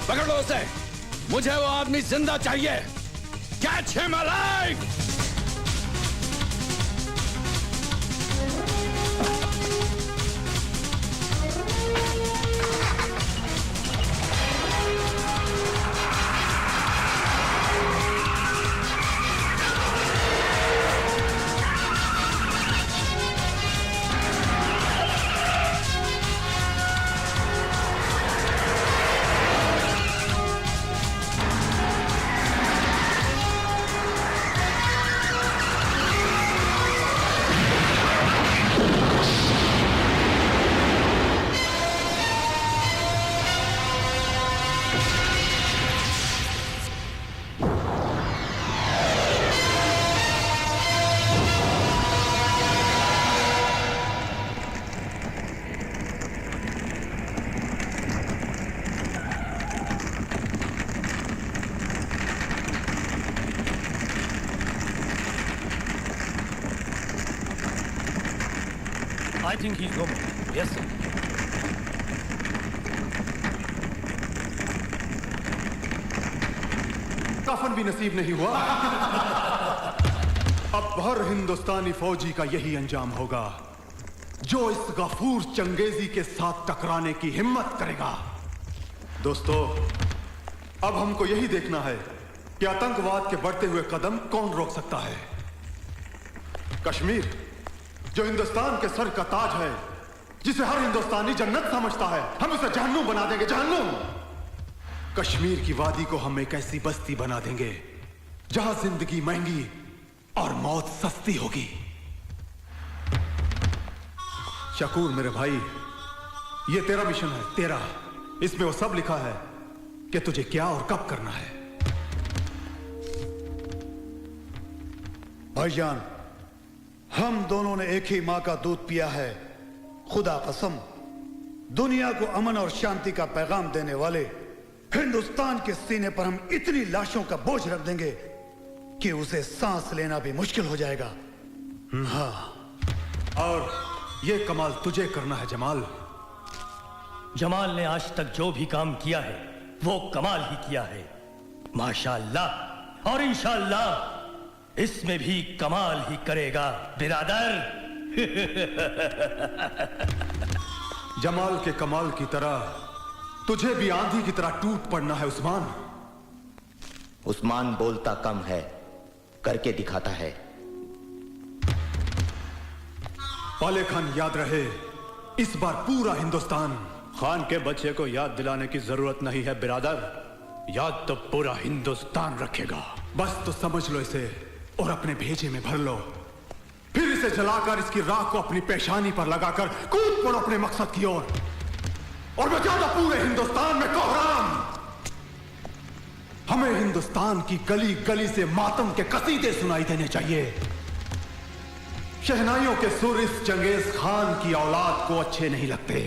पकड़ लो उसे। मुझे वो आदमी जिंदा चाहिए। Catch him alive. I think he's home. Yes, sir. कफन भी नसीब नहीं हुआ। अब हर हिंदुस्तानी फौजी का यही अंजाम होगा जो इस गफूर चंगेजी के साथ टकराने की हिम्मत करेगा। दोस्तों, अब हमको यही देखना है कि आतंकवाद के बढ़ते हुए कदम कौन रोक सकता है। कश्मीर जो हिंदुस्तान के सर का ताज है, जिसे हर हिंदुस्तानी जन्नत समझता है, हम उसे जहन्नुम बना देंगे। जहन्नुम। कश्मीर की वादी को हम एक ऐसी बस्ती बना देंगे जहां जिंदगी महंगी और मौत सस्ती होगी। शकूर मेरे भाई, ये तेरा मिशन है, तेरा। इसमें वो सब लिखा है कि तुझे क्या और कब करना है। भाईजान, हम दोनों ने एक ही मां का दूध पिया है। खुदा कसम, दुनिया को अमन और शांति का पैगाम देने वाले हिंदुस्तान के सीने पर हम इतनी लाशों का बोझ रख देंगे कि उसे सांस लेना भी मुश्किल हो जाएगा। हाँ, और ये कमाल तुझे करना है जमाल। जमाल ने आज तक जो भी काम किया है वो कमाल ही किया है। माशाअल्लाह और इंशाअल्लाह इसमें भी कमाल ही करेगा बिरादर। जमाल के कमाल की तरह तुझे भी आंधी की तरह टूट पड़ना है उस्मान। उस्मान बोलता कम है, करके दिखाता है। पाले खान, याद रहे, इस बार पूरा हिंदुस्तान। खान के बच्चे को याद दिलाने की जरूरत नहीं है बिरादर, याद तो पूरा हिंदुस्तान रखेगा। बस तो समझ लो इसे और अपने भेजे में भर लो। फिर इसे जलाकर इसकी राख को अपनी पेशानी पर लगाकर कूद पड़ो अपने मकसद की ओर और बचा दो पूरे हिंदुस्तान में कोहराम। हमें हिंदुस्तान की गली गली से मातम के कसीदे सुनाई देने चाहिए। शहनाइयों के सुर इस चंगेज खान की औलाद को अच्छे नहीं लगते।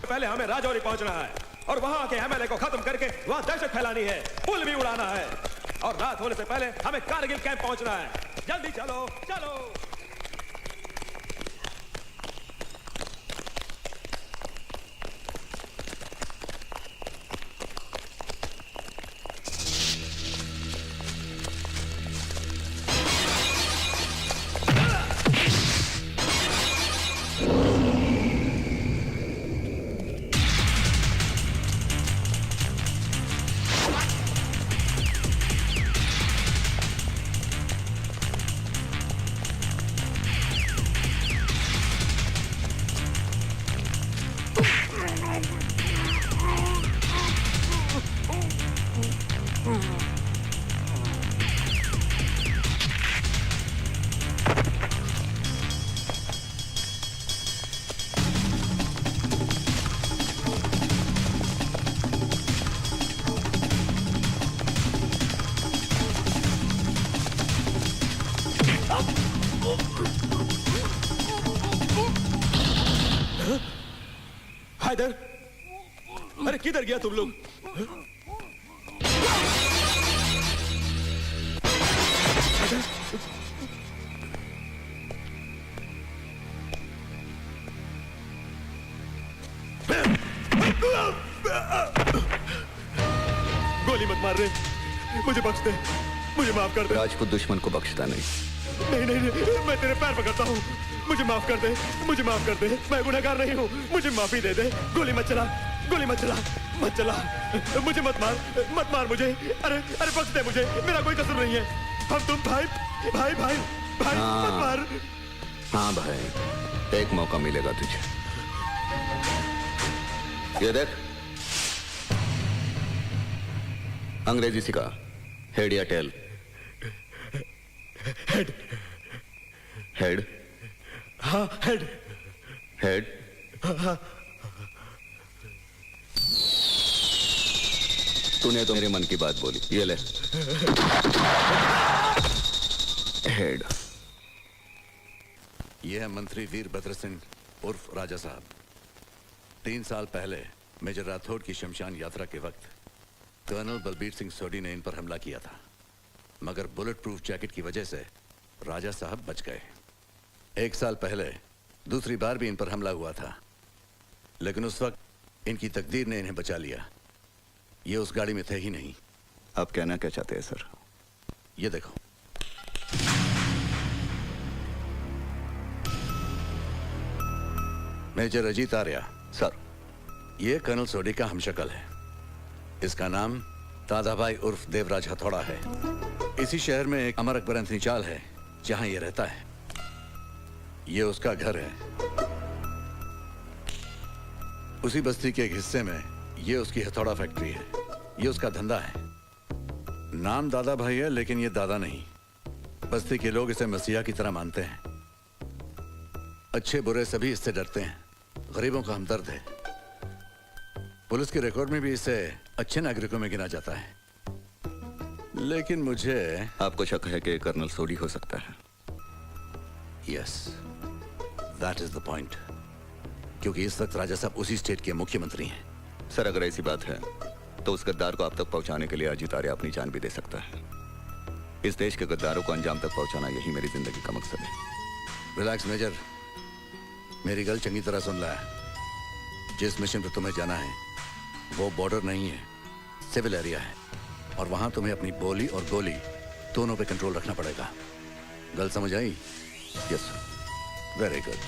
पहले हमें राजौरी पहुंचना है और वहां के एमएलए को खत्म करके वहां दहशत फैलानी है, पुल भी उड़ाना है और रात होने से पहले हमें कारगिल कैंप पहुंचना है। जल्दी चलो चलो। हैदर, अरे किधर गया तुम लोग? गोली मत मार रहे, मुझे बख्श दे, मुझे माफ कर दे। राजपूत दुश्मन को बख्शता नहीं। नहीं नहीं नहीं, मैं तेरे पैर पकड़ता हूँ, मुझे माफ कर दे, मुझे माफ कर दे, मैं गुनहगार नहीं हूँ, मुझे माफी दे दे। गोली मत चला, गोली मत चला, मत चला, मुझे मत मार मुझे। अरे अरे बख्श दे मुझे, मेरा कोई कसूर नहीं है। हम तुम भाई भाई भाई भाई, मत मार। हाँ भाई, एक मौका मिलेगा तुझे। ये देख, अंग्रेजी सिखा, हेड या टेल? हेड। हेड? हाँ हेड। हेड? तूने तो मेरे मन की बात बोली, ये ले। हेड। यह है मंत्री वीरभद्र सिंह उर्फ राजा साहब। 3 साल पहले मेजर राठौड़ की शमशान यात्रा के वक्त कर्नल बलबीर सिंह सोडी ने इन पर हमला किया था, मगर बुलेट प्रूफ जैकेट की वजह से राजा साहब बच गए। 1 साल पहले दूसरी बार भी इन पर हमला हुआ था, लेकिन उस वक्त इनकी तकदीर ने इन्हें बचा लिया। ये उस गाड़ी में थे ही नहीं। आप कहना क्या चाहते हैं सर? ये देखो, मेजर अजीत आर्या। सर, ये कर्नल सोडी का हमशक्ल है। इसका नाम दादाभाई उर्फ देवराज हथौड़ा है। इसी शहर में एक अमर अकबर एंथनी चाल है, जहां ये रहता है। ये उसका घर है। उसी बस्ती के एक हिस्से में ये उसकी हथौड़ा फैक्ट्री है। ये उसका धंधा है। नाम दादा भाई है, लेकिन ये दादा नहीं। बस्ती के लोग इसे मसीहा की तरह मानते हैं। अच्छे बुरे सभी इससे डरते हैं। गरीबों का हमदर्द है। पुलिस के रिकॉर्ड में भी इसे अच्छे नागरिकों में गिना जाता है। लेकिन मुझे आपको शक है कि कर्नल सोडी हो सकता है? Yes, that is the point. क्योंकि इस वक्त राजा साहब उसी स्टेट के मुख्यमंत्री हैं। सर, अगर ऐसी बात है तो उस गद्दार को आप तक पहुंचाने के लिए अजीत आर्या अपनी जान भी दे सकता है। इस देश के गद्दारों को अंजाम तक पहुंचाना यही मेरी जिंदगी का मकसद है। रिलैक्स मेजर, मेरी गल चंगी तरह सुन ला। जिस मिशन पर तुम्हें जाना है वो बॉर्डर नहीं है, सिविल एरिया है, और वहां तुम्हें अपनी बोली और गोली दोनों पे कंट्रोल रखना पड़ेगा। गल समझ आई? यस। Very good.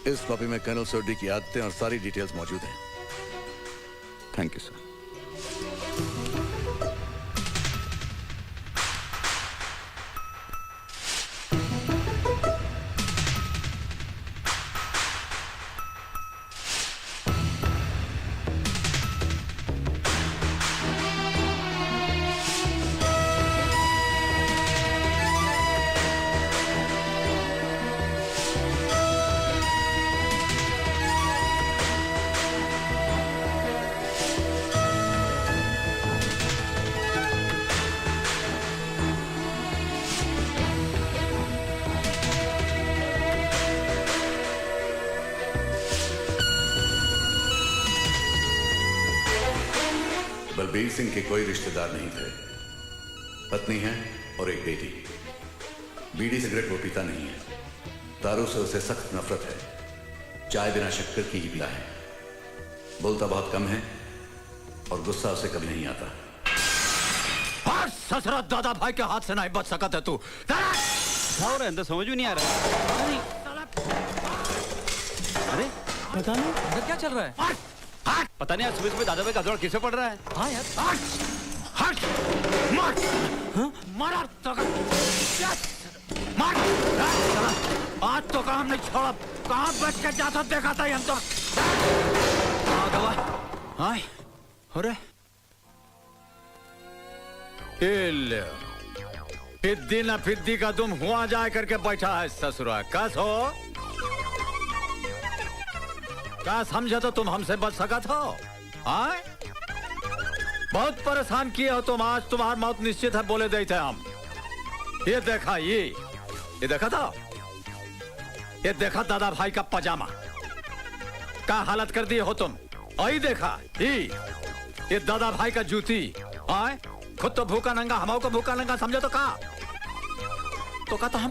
इस कॉपी में कर्नल सोडी की आदतें और सारी डिटेल्स मौजूद हैं। Thank you sir. Balbir Singh के कोई रिश्तेदार नहीं थे। पत्नी है और एक बेटी। बीड़ी सिगरेट वो पीता नहीं है। दारू से उसे सख्त नफरत है। चाय बिना शक्कर की ही पीता है। बोलता बहुत कम है और गुस्सा उसे कभी नहीं आता। ससुरा दादा भाई के हाथ से नहीं बच सकता है तू। और अंदर समझ भी नहीं आ रहा। अरे पता नहीं अंदर क्या चल रहा है। पता नहीं आज सुबह सुबह दादा भाई का जोड़ किसे पड़ रहा है। हाँ यार। मारा तो मार। आज तो काम नहीं छोड़ा। कहाँ बच के जाता देखा था हम तो। हाँ अरे फिद्दी ना फिद्दी का तुम हुआ जाए करके बैठा है ससुरा। कस हो क्या समझे तो तुम हमसे बच सकत हो। आए बहुत परेशान किए हो तुम। आज तुम्हारी मौत निश्चित है बोले देते हम। ये देखा ये देखा था ये देखा दादा भाई का पजामा, क्या हालत कर दिए हो तुम। आई देखा ये दादा भाई का जूती, आए खुद तो भूखा नंगा, हमाओ को भूखा नंगा समझो तो का तो हम